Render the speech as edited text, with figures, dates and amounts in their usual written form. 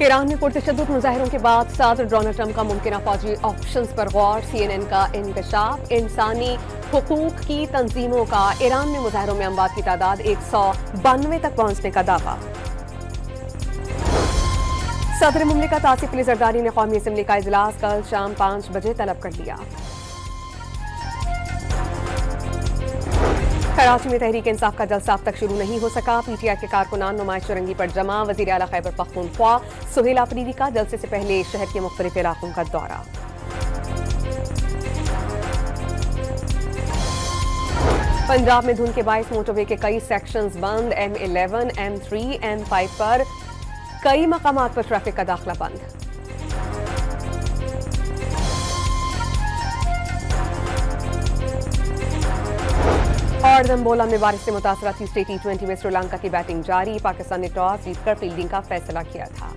Iran में पुरतशद्दुद मुजाहिरों के बाद सदर डोनाल्ड ट्रंप का मुमकिन फौजी ऑप्शंस पर गौर। CNN का इंकशाफ। इंसानी हुकूक की तंजीमों का ईरान में मुजाहिरों में अमवात की तादाद 192 तक पहुंचने का दावा। सदर मुमलिकत आसिफ अली जरदारी ने कौमी असम्बली का इजलास कल शाम 5 बजे तलब कर लिया। कराची में तहरीक इंसाफ का जलसा अब तक शुरू नहीं हो सका। PTI के कारकुनान नुमाइश चुरंगी पर जमा। वजीर आला खैबर पख्तूनख्वा सुहेल अफरीदी का जलसे से पहले शहर के मुख्तलिफ इलाकों का दौरा। पंजाब में धुंध के बायस मोटरवे के कई सेक्शंस बंद। M11, M3, M5 पर कई मकामात पर ट्रैफिक का दाखिला बंद। और दम्बोला में बारिश से मुतासरा तीसरे T20 में श्रीलंका की बैटिंग जारी। पाकिस्तान ने टॉस जीतकर फील्डिंग का फैसला किया था।